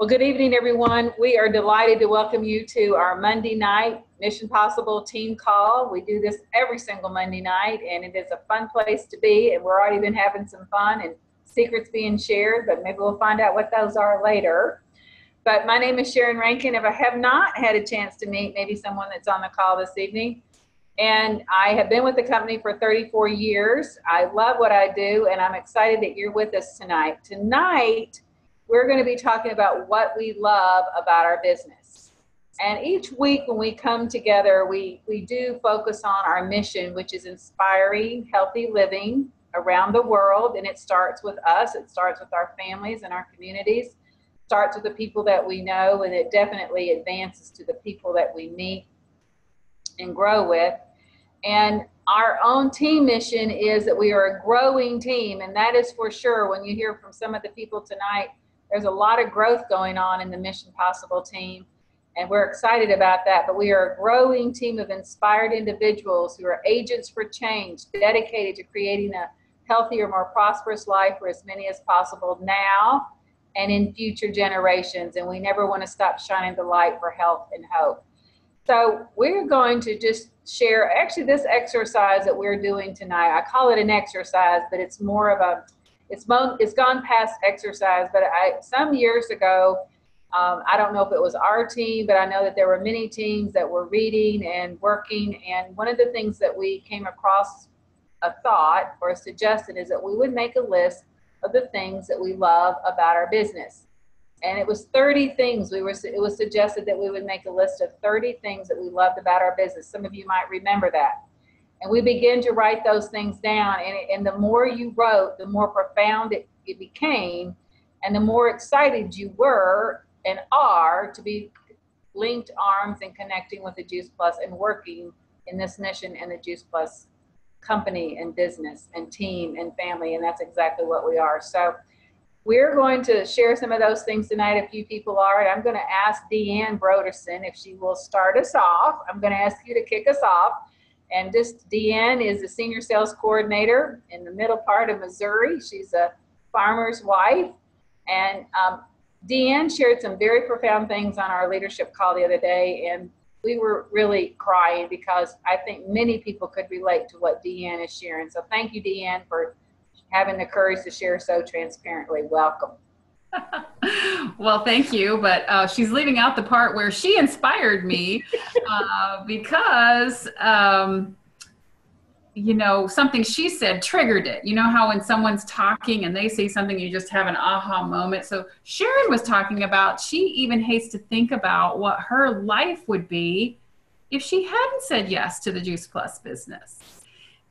Well, good evening, everyone. We are delighted to welcome you to our Monday night Mission Possible team call. We do this every single Monday night, and it is a fun place to be. And we're already been having some fun and secrets being shared, but maybe we'll find out what those are later. But my name is Sharon Rankin. If I have not had a chance to meet maybe someone that's on the call this evening, and I have been with the company for 34 years. I love what I do, and I'm excited that you're with us tonight. Tonight, we're going to be talking about what we love about our business. And each week when we come together, we do focus on our mission, which is inspiring healthy living around the world. And it starts with us. It starts with our families and our communities. It starts with the people that we know, and it definitely advances to the people that we meet and grow with. And our own team mission is that we are a growing team, and that is for sure. When you hear from some of the people tonight, there's a lot of growth going on in the Mission Possible team, and we're excited about that. But we are a growing team of inspired individuals who are agents for change, dedicated to creating a healthier, more prosperous life for as many as possible now and in future generations. And we never want to stop shining the light for health and hope. So we're going to just share, actually, this exercise that we're doing tonight. I call it an exercise, but it's more of a it's gone past exercise, but some years ago, I don't know if it was our team, but I know that there were many teams that were reading and working. And one of the things that we came across a thought or a suggestion is that we would make a list of the things that we love about our business. And it was 30 things. It was suggested that we would make a list of 30 things that we loved about our business. Some of you might remember that. And we began to write those things down. And the more you wrote, the more profound it became. And the more excited you were and are to be linked arms and connecting with the JuicePlus and working in this mission and the JuicePlus company and business and team and family. And that's exactly what we are. So we're going to share some of those things tonight. A few people are. And I'm going to ask Deanne Broderson if she will start us off. I'm going to ask you to kick us off. And Deanne is a senior sales coordinator in the middle part of Missouri. She's a farmer's wife. And Deanne shared some very profound things on our leadership call the other day. And we were really crying because I think many people could relate to what Deanne is sharing. So thank you, Deanne, for having the courage to share so transparently. Welcome. Well, thank you, but she's leaving out the part where she inspired me because, something she said triggered it. You know how when someone's talking and they say something, you just have an aha moment. So Sharon was talking about, she even hates to think about what her life would be if she hadn't said yes to the JuicePlus business.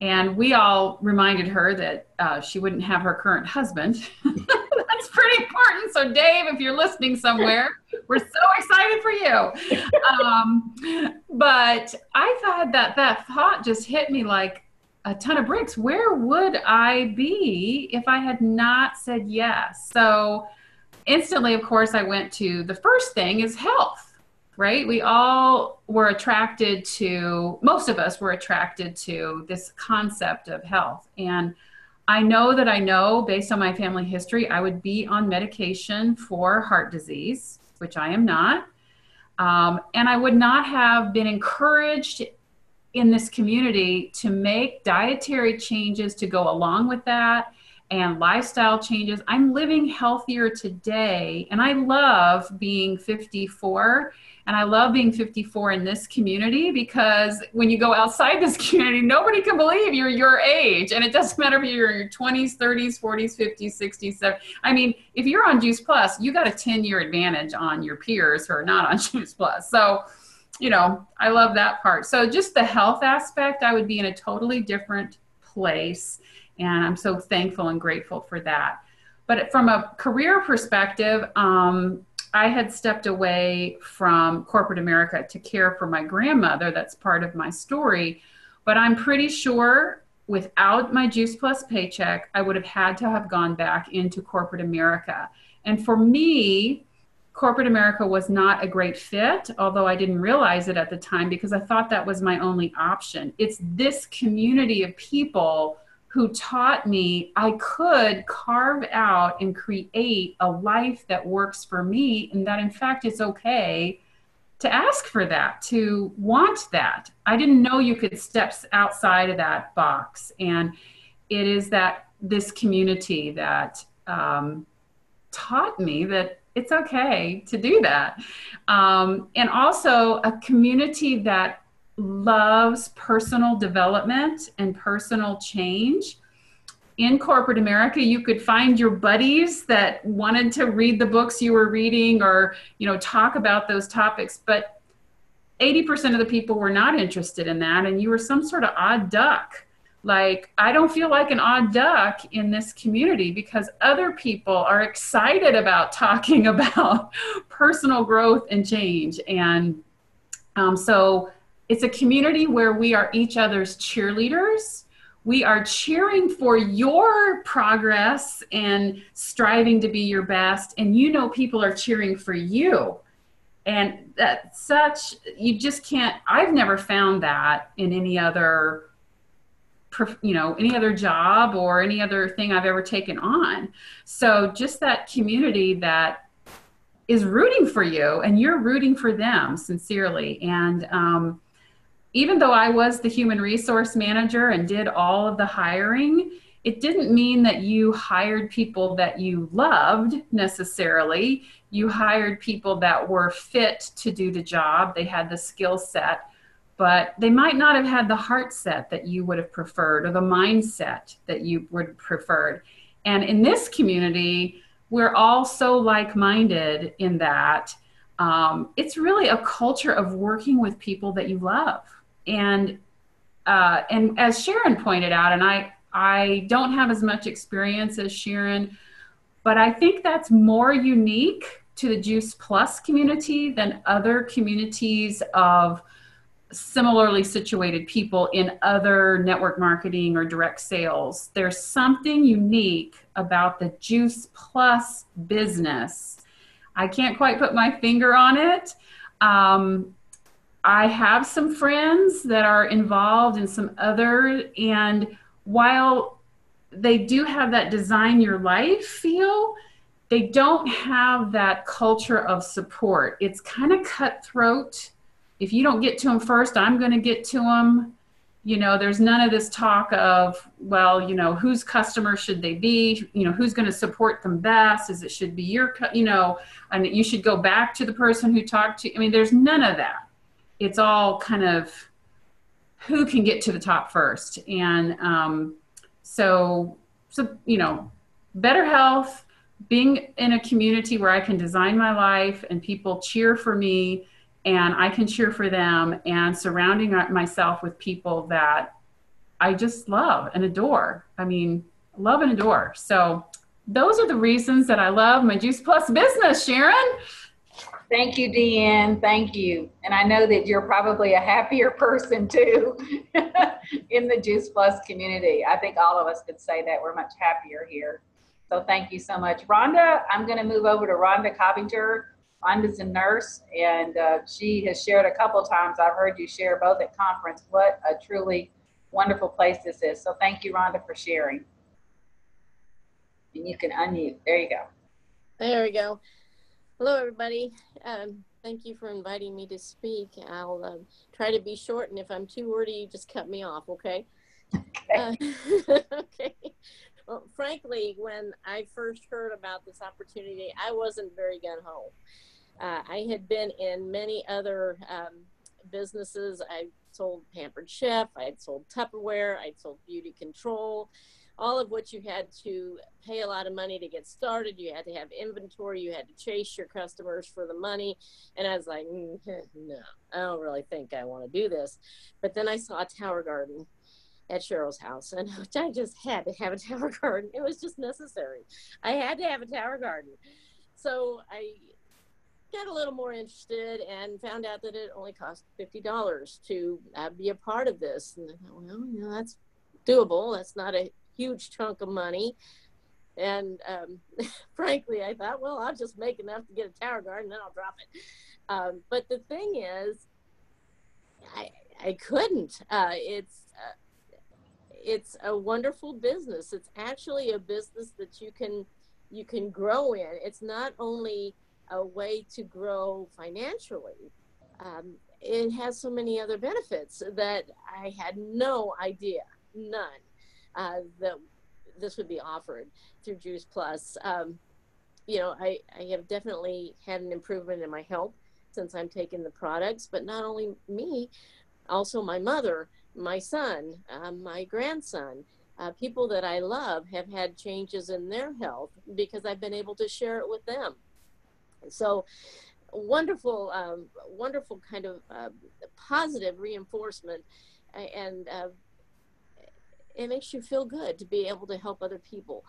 And we all reminded her that she wouldn't have her current husband. That's pretty important. So Dave, if you're listening somewhere, we're so excited for you. But I thought that thought just hit me like a ton of bricks. Where would I be if I had not said yes? So instantly, of course, I went to the first thing is health. Right? We all were attracted to, most of us were attracted to this concept of health. And I know based on my family history, I would be on medication for heart disease, which I am not. And I would not have been encouraged in this community to make dietary changes to go along with that and lifestyle changes. I'm living healthier today, and I love being 54. And I love being 54 in this community because when you go outside this community, nobody can believe you're your age. And it doesn't matter if you're in your 20s, 30s, 40s, 50s, 60s. 70s. I mean, if you're on JuicePlus, you got a 10-year advantage on your peers who are not on JuicePlus. So, I love that part. So just the health aspect, I would be in a totally different place. And I'm so thankful and grateful for that. But from a career perspective, I had stepped away from corporate America to care for my grandmother. That's part of my story. But I'm pretty sure without my JuicePlus paycheck, I would have had to have gone back into corporate America. And for me, corporate America was not a great fit, although I didn't realize it at the time because I thought that was my only option. It's this community of people who taught me I could carve out and create a life that works for me, and that in fact it's okay to ask for that, to want that. I didn't know you could step outside of that box. And it is that this community that taught me that it's okay to do that. And also a community that loves personal development and personal change. In corporate America, you could find your buddies that wanted to read the books you were reading or, talk about those topics. But 80% of the people were not interested in that. And you were some sort of odd duck. Like, I don't feel like an odd duck in this community because other people are excited about talking about personal growth and change. And so it's a community where we are each other's cheerleaders. We are cheering for your progress and striving to be your best. And people are cheering for you. And that's you just can't, I've never found that in any other job or any other thing I've ever taken on. So just that community that is rooting for you and you're rooting for them sincerely. And even though I was the human resource manager and did all of the hiring, it didn't mean that you hired people that you loved necessarily. You hired people that were fit to do the job. They had the skill set, but they might not have had the heart set that you would have preferred or the mindset that you would have preferred. And in this community, we're all so like-minded in that it's really a culture of working with people that you love. And as Sharon pointed out, and I don't have as much experience as Sharon, but I think that's more unique to the JuicePlus community than other communities of similarly situated people in other network marketing or direct sales. There's something unique about the JuicePlus business. I can't quite put my finger on it. I have some friends that are involved in some other, and while they do have that design your life feel, they don't have that culture of support. It's kind of cutthroat. If you don't get to them first, I'm going to get to them. There's none of this talk of, well, whose customer should they be? Who's going to support them best? Is it should be your, and you should go back to the person who talked to you. I mean, there's none of that. It's all kind of who can get to the top first. And so better health, being in a community where I can design my life and people cheer for me and I can cheer for them, and surrounding myself with people that I just love and adore. I mean, love and adore. So those are the reasons that I love my JuicePlus business, Sharon. Thank you, Deanne. Thank you. And I know that you're probably a happier person too in the JuicePlus community. I think all of us could say that we're much happier here. So thank you so much. Rhonda, I'm going to move over to Rhonda Coppinger. Rhonda's a nurse, and she has shared a couple times. I've heard you share both at conference. What a truly wonderful place this is. So thank you, Rhonda, for sharing. And you can unmute. There you go. There we go. Hello, everybody. Thank you for inviting me to speak. I'll try to be short, and if I'm too wordy, you just cut me off, okay? Okay. Okay. Well, frankly, when I first heard about this opportunity, I wasn't very gung-ho. I had been in many other businesses. I sold Pampered Chef, I had sold Tupperware, I'd sold beauty control, all of which you had to pay a lot of money to get started. You had to have inventory, you had to chase your customers for the money. And I was like, no, I don't really think I want to do this. But then I saw a Tower Garden at Cheryl's house, and I just had to have a Tower Garden. It was just necessary. I had to have a Tower Garden. So I got a little more interested and found out that it only cost $50 to be a part of this. And I thought, well, that's doable. That's not a huge chunk of money. And frankly, I thought, well, I'll just make enough to get a Tower Garden, then I'll drop it. But the thing is, I couldn't. it's a wonderful business. It's actually a business that you can grow in. It's not only a way to grow financially, it has so many other benefits that I had no idea, none, that this would be offered through JuicePlus. You know, I have definitely had an improvement in my health since I'm taking the products, but not only me, also my mother, my son, my grandson, people that I love have had changes in their health because I've been able to share it with them. So wonderful, wonderful kind of positive reinforcement, and it makes you feel good to be able to help other people.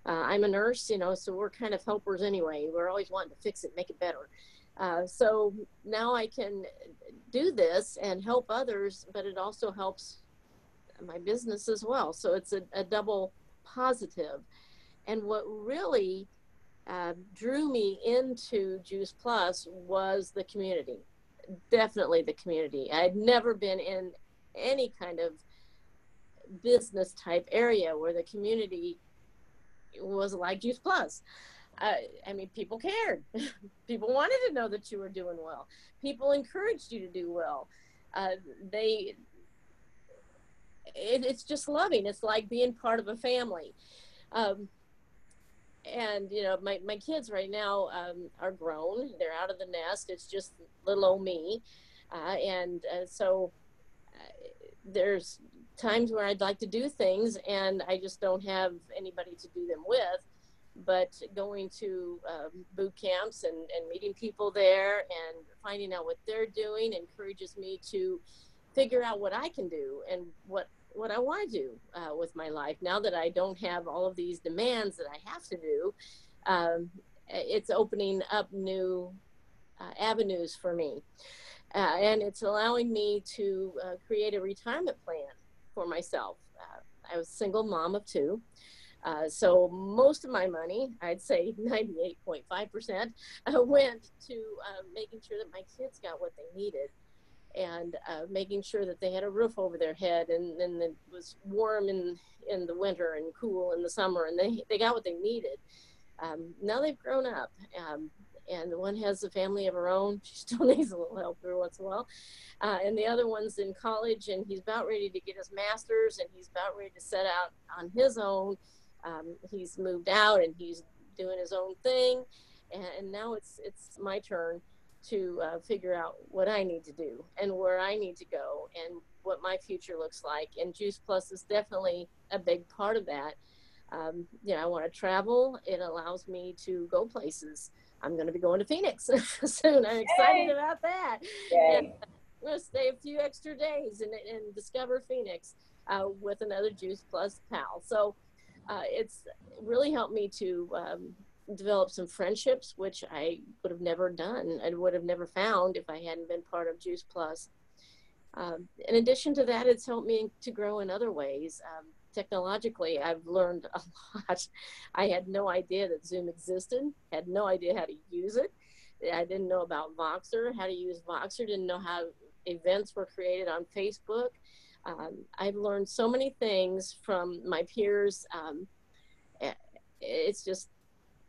I'm a nurse, you know, so we're kind of helpers anyway. We're always wanting to fix it, make it better. So now I can do this and help others, but it also helps my business as well. So it's a double positive. And what really drew me into JuicePlus was the community. Definitely the community. I'd never been in any kind of business type area where the community was like JuicePlus. I mean, people cared. People wanted to know that you were doing well. People encouraged you to do well. It's just loving. It's like being part of a family. And, you know, my kids right now are grown. They're out of the nest. It's just little old me. So there's times where I'd like to do things and I just don't have anybody to do them with. But going to boot camps and meeting people there and finding out what they're doing encourages me to figure out what I can do and what I want to do with my life. Now that I don't have all of these demands that I have to do, it's opening up new avenues for me. And it's allowing me to create a retirement plan for myself. I was a single mom of two. So most of my money, I'd say 98.5%, went to making sure that my kids got what they needed and making sure that they had a roof over their head and it was warm in the winter and cool in the summer, and they got what they needed. Now they've grown up, and one has a family of her own. She still needs a little help every once in a while. And the other one's in college, and he's about ready to get his master's, and he's about ready to set out on his own. He's moved out and he's doing his own thing, and now it's my turn to figure out what I need to do and where I need to go and what my future looks like. And JuicePlus is definitely a big part of that. You know, I want to travel. It allows me to go places. I'm going to be going to Phoenix soon. I'm excited about that. And I'm going to stay a few extra days and discover Phoenix with another JuicePlus pal. So it's really helped me to develop some friendships, which I would have never done. I would have never found if I hadn't been part of JuicePlus. In addition to that, it's helped me to grow in other ways. Technologically, I've learned a lot. I had no idea that Zoom existed, had no idea how to use it. I didn't know about Voxer, how to use Voxer, didn't know how events were created on Facebook. I've learned so many things from my peers. It's just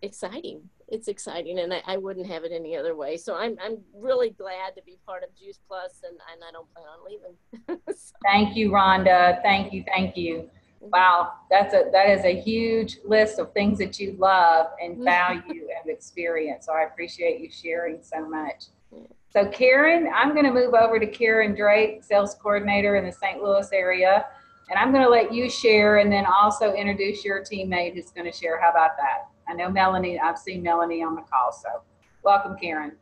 exciting. It's exciting, and I wouldn't have it any other way. So I'm really glad to be part of JuicePlus, and I don't plan on leaving. So. Thank you, Rhonda. Thank you. Wow, that is a huge list of things that you love and value and experience. So I appreciate you sharing so much. So Karen, I'm going to move over to Karen Drake, sales coordinator in the St. Louis area. And I'm going to let you share and then also introduce your teammate who's going to share. How about that? I know Melanie, I've seen Melanie on the call. So welcome, Karen.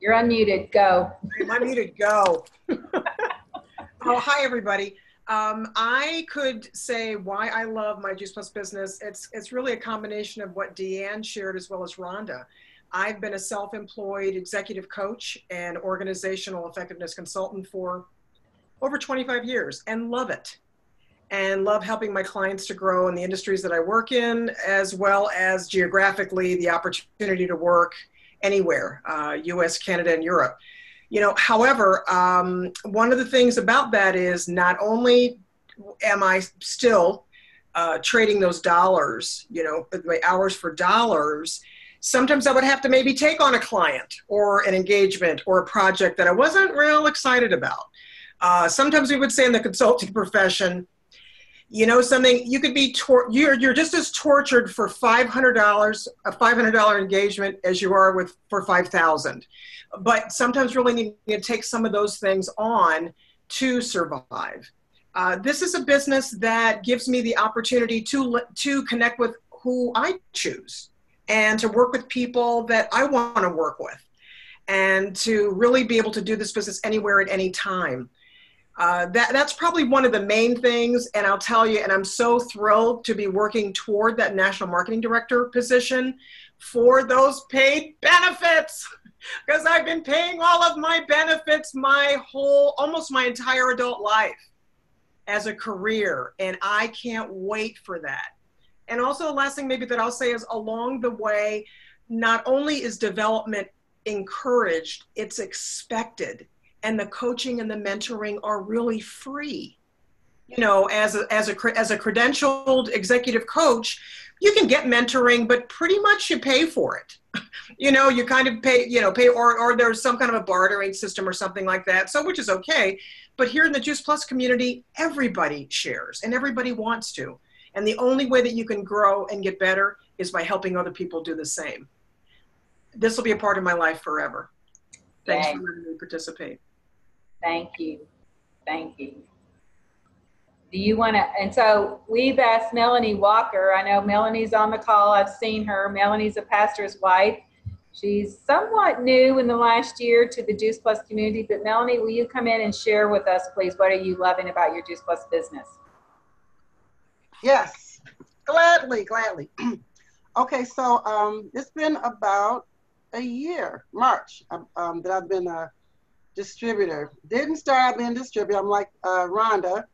You're unmuted. Go. I'm unmuted. Go. Oh, hi, everybody. I could say why I love my JuicePlus business. It's really a combination of what Deanne shared as well as Rhonda. I've been a self-employed executive coach and organizational effectiveness consultant for over 25 years and love it. And love helping my clients to grow in the industries that I work in, as well as geographically the opportunity to work anywhere, US, Canada, and Europe. However, one of the things about that is not only am I still trading those dollars, my hours for dollars, sometimes I would have to maybe take on a client or an engagement or a project that I wasn't real excited about. Sometimes we would say in the consulting profession, something, you could be, you're just as tortured for $500, a $500 engagement as you are for 5,000. But sometimes really need to take some of those things on to survive. This is a business that gives me the opportunity to connect with who I choose and to work with people that I want to work with and to really be able to do this business anywhere at any time. That's probably one of the main things. And I'll tell you, and I'm so thrilled to be working toward that national marketing director position for those paid benefits, because I've been paying all of my benefits almost my entire adult life as a career, and I can't wait for that. And also the last thing maybe that I'll say is along the way, not only is development encouraged, it's expected, and the coaching and the mentoring are really free. As a credentialed executive coach, you can get mentoring, but pretty much you pay for it. You kind of pay, or there's some kind of a bartering system or something like that. So, which is okay. But here in the JuicePlus community, everybody shares and everybody wants to. And the only way that you can grow and get better is by helping other people do the same. This will be a part of my life forever. Thanks for letting me participate. Thank you. Thank you. Do you want to, and so we've asked Melanie Walker. I know Melanie's on the call. I've seen her. Melanie's a pastor's wife. She's somewhat new in the last year to the JuicePlus community, but Melanie, will you come in and share with us, please, what are you loving about your JuicePlus business? Yes, gladly. Okay, so it's been about a year, March, that I've been a distributor. Didn't start out being a distributor. I'm like Rhonda.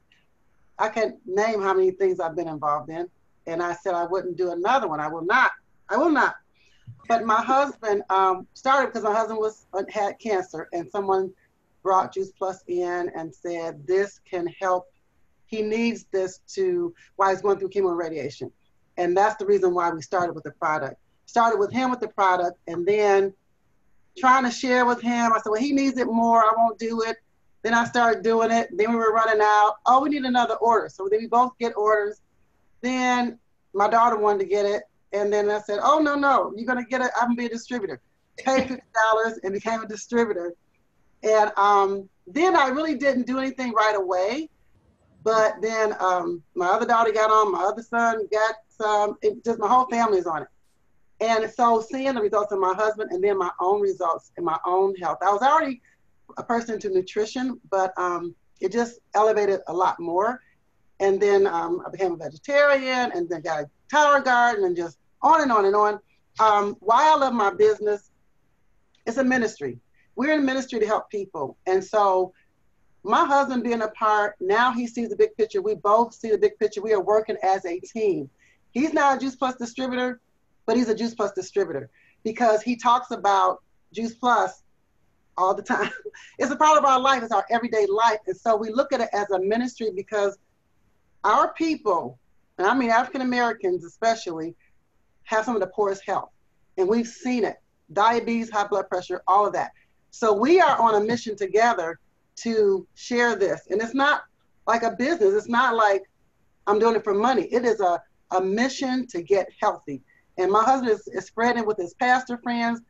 I can't name how many things I've been involved in. And I said I wouldn't do another one. I will not. But my husband started because my husband had cancer, and someone brought JuicePlus in and said this can help. He needs this while he's going through chemo and radiation. And that's the reason why we started with the product. Started with him with the product, and then trying to share with him. I said, well, he needs it more. I won't do it. Then I started doing it. Then we were running out. Oh, we need another order. So then we both get orders. Then my daughter wanted to get it. And then I said, oh, no, you're going to get it. I'm going to be a distributor. Paid $50 and became a distributor. And then I really didn't do anything right away. But then my other daughter got on, my other son got some. Just my whole family is on it. And so seeing the results of my husband and then my own results in my own health. I was already a person into nutrition, but it just elevated a lot more. And then I became a vegetarian and then got a tower garden and just on and on and on. Why I love my business, it's a ministry. We're in ministry to help people. And so my husband being a part, now he sees the big picture. We both see the big picture. We are working as a team. He's not a JuicePlus distributor, but he's a JuicePlus distributor because he talks about JuicePlus all the time. It's a part of our life. It's our everyday life. And so we look at it as a ministry because our people, and I mean African-Americans especially, have some of the poorest health. And we've seen it. Diabetes, high blood pressure, all of that. So we are on a mission together to share this. And it's not like a business. It's not like I'm doing it for money. It is a mission to get healthy. And my husband is spreading it with his pastor friends.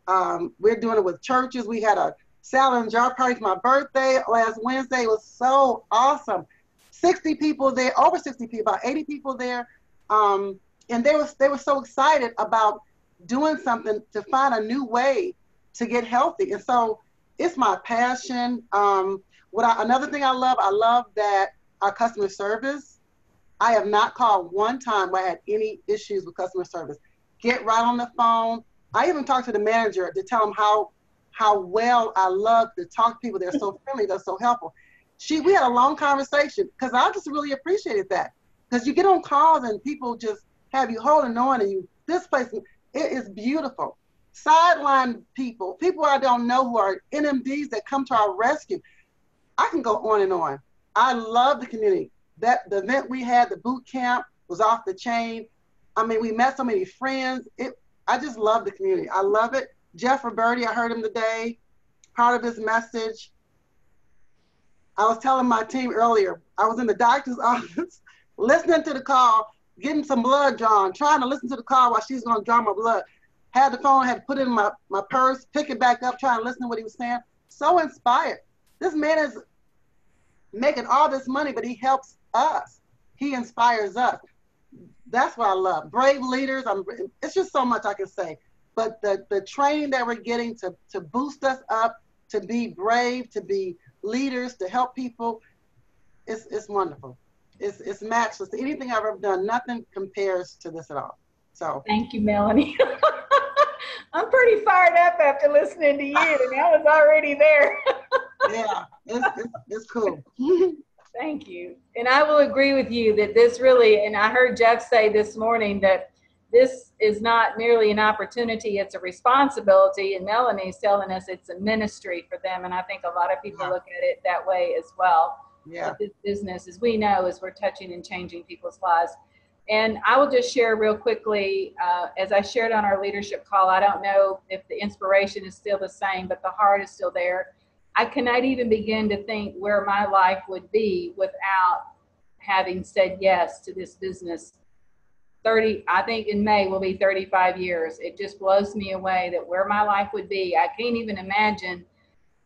We're doing it with churches. We had a salad and jar party for my birthday last Wednesday. It was so awesome. 60 people there, over 60 people, about 80 people there. And they were so excited about doing something to find a new way to get healthy. And so it's my passion. Another thing I love that our customer service, I have not called one time where I had any issues with customer service. Get right on the phone. I even talked to the manager to tell him how well I love to talk to people. They're so friendly, they're so helpful. We had a long conversation because I just really appreciated that. Because you get on calls and people just have you holding on and this place, it is beautiful. sideline people, people I don't know who are NMDs that come to our rescue. I can go on and on. I love the community. That the event we had, the boot camp, was off the chain. I mean, we met so many friends. I just love the community. I love it. Jeff Roberti, I heard him today, part of his message. I was telling my team earlier, I was in the doctor's office, listening to the call, getting some blood drawn, trying to listen to the call while she's gonna draw my blood. Had the phone, had to put it in my purse, pick it back up, trying to listen to what he was saying. So inspired. This man is making all this money, but he helps us. He inspires us. That's what I love. Brave leaders. It's just so much I can say. But the training that we're getting to boost us up, to be brave, to be leaders, to help people, it's wonderful. It's matchless. Anything I've ever done, nothing compares to this at all. So thank you, Melanie. I'm pretty fired up after listening to you, and I was already there. Yeah, it's cool. Thank you. And I will agree with you that this really, and I heard Jeff say this morning that this is not merely an opportunity, it's a responsibility. And Melanie's telling us it's a ministry for them. And I think a lot of people look at it that way as well. Yeah. This business, as we know, is we're touching and changing people's lives. And I will just share real quickly, as I shared on our leadership call, I don't know if the inspiration is still the same, but the heart is still there. I cannot even begin to think where my life would be without having said yes to this business. I think in May will be 35 years. It just blows me away that where my life would be. I can't even imagine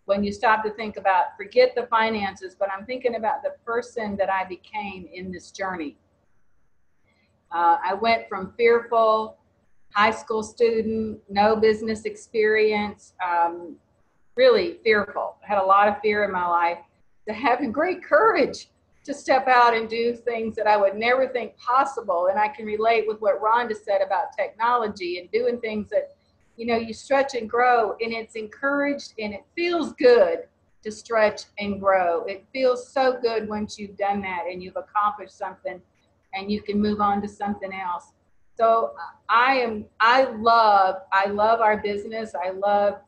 when you stop to think about, forget the finances, but I'm thinking about the person that I became in this journey. I went from fearful high school student, no business experience, really fearful, had a lot of fear in my life, to having great courage to step out and do things that I would never think possible. And I can relate with what Rhonda said about technology and doing things that, you know, you stretch and grow, and it's encouraged and it feels good to stretch and grow. It feels so good once you've done that and you've accomplished something and you can move on to something else. So I love our business. I love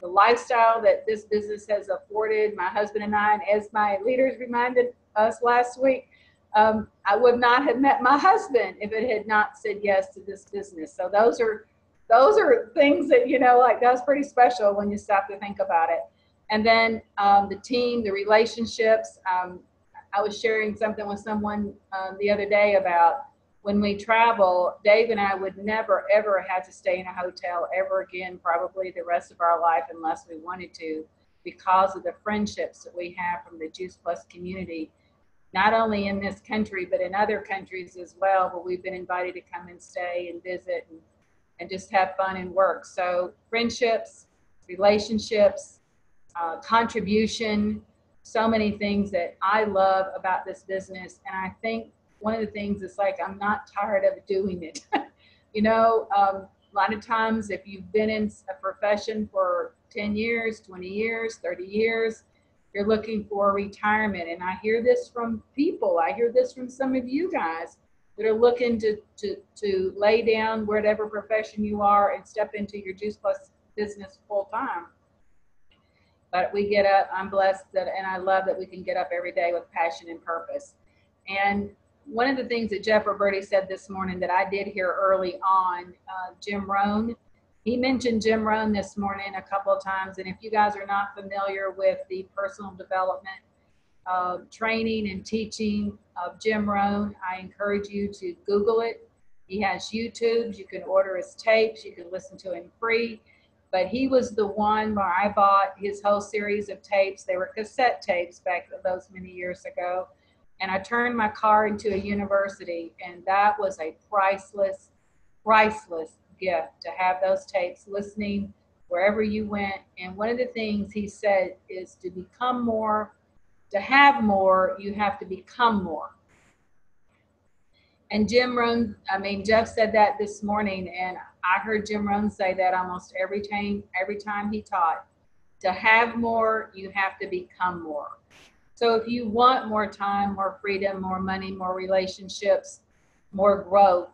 the lifestyle that this business has afforded my husband and I. And as my leaders reminded us last week, I would not have met my husband if it had not said yes to this business. So those are things that, you know, like, that's pretty special when you stop to think about it. And then the team, the relationships. I was sharing something with someone the other day about when we travel, Dave and I would never, ever have to stay in a hotel ever again, probably the rest of our life, unless we wanted to, because of the friendships that we have from the JuicePlus community, not only in this country, but in other countries as well, where we've been invited to come and stay and visit and just have fun and work. So friendships, relationships, contribution, so many things that I love about this business. And I think one of the things is, like, I'm not tired of doing it. You know, a lot of times if you've been in a profession for 10 years, 20 years, 30 years, you're looking for retirement. And I hear this from people. I hear this from some of you guys that are looking to lay down whatever profession you are and step into your JuicePlus business full time. But we get up, I'm blessed that, and I love that we can get up every day with passion and purpose. And one of the things that Jeff Roberti said this morning that I did hear early on, Jim Rohn, he mentioned Jim Rohn this morning a couple of times. And if you guys are not familiar with the personal development training and teaching of Jim Rohn, I encourage you to Google it. He has YouTubes, you can order his tapes, you can listen to him free. But he was the one where I bought his whole series of tapes. They were cassette tapes back those many years ago. And I turned my car into a university. And that was a priceless, priceless gift to have those tapes listening wherever you went. And one of the things he said is to become more, to have more, you have to become more. And Jim Rohn, Jeff said that this morning, and I heard Jim Rohn say that almost every time he taught. To have more, you have to become more. So if you want more time, more freedom, more money, more relationships, more growth,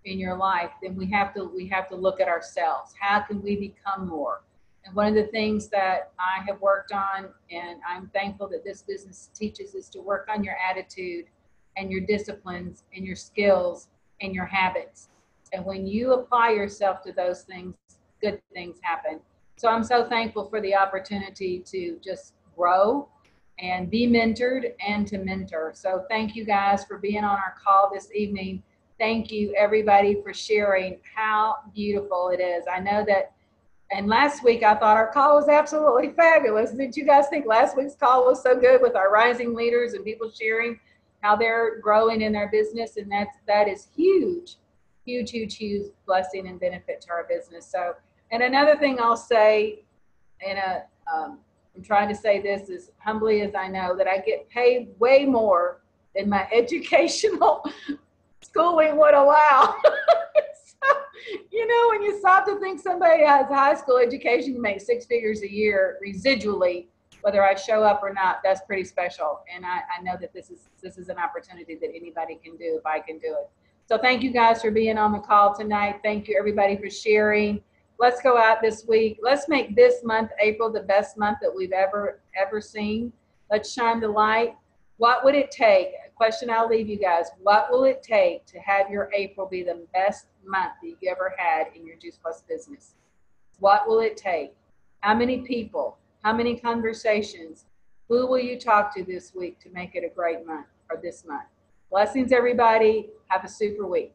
in your life, then we have to look at ourselves. How can we become more? And one of the things that I have worked on, and I'm thankful that this business teaches, is to work on your attitude and your disciplines and your skills and your habits. And when you apply yourself to those things, good things happen. So I'm so thankful for the opportunity to just grow and be mentored and to mentor. So thank you guys for being on our call this evening. Thank you everybody for sharing how beautiful it is. I know that, and last week I thought our call was absolutely fabulous. Did you guys think last week's call was so good with our rising leaders and people sharing how they're growing in their business? And that is huge, huge, huge, huge blessing and benefit to our business. So, and another thing I'll say, and I'm trying to say this as humbly as I know, that I get paid way more than my educational schooling would allow. So, you know, when you stop to think somebody has a high school education, you make 6 figures a year residually, whether I show up or not, that's pretty special. And I know that this is an opportunity that anybody can do if I can do it. So thank you guys for being on the call tonight. Thank you everybody for sharing. Let's go out this week. Let's make this month, April, the best month that we've ever seen. Let's shine the light. What would it take? A question I'll leave you guys. What will it take to have your April be the best month that you ever had in your JuicePlus business? What will it take? How many people? How many conversations? Who will you talk to this week to make it a great month or this month? Blessings, everybody. Have a super week.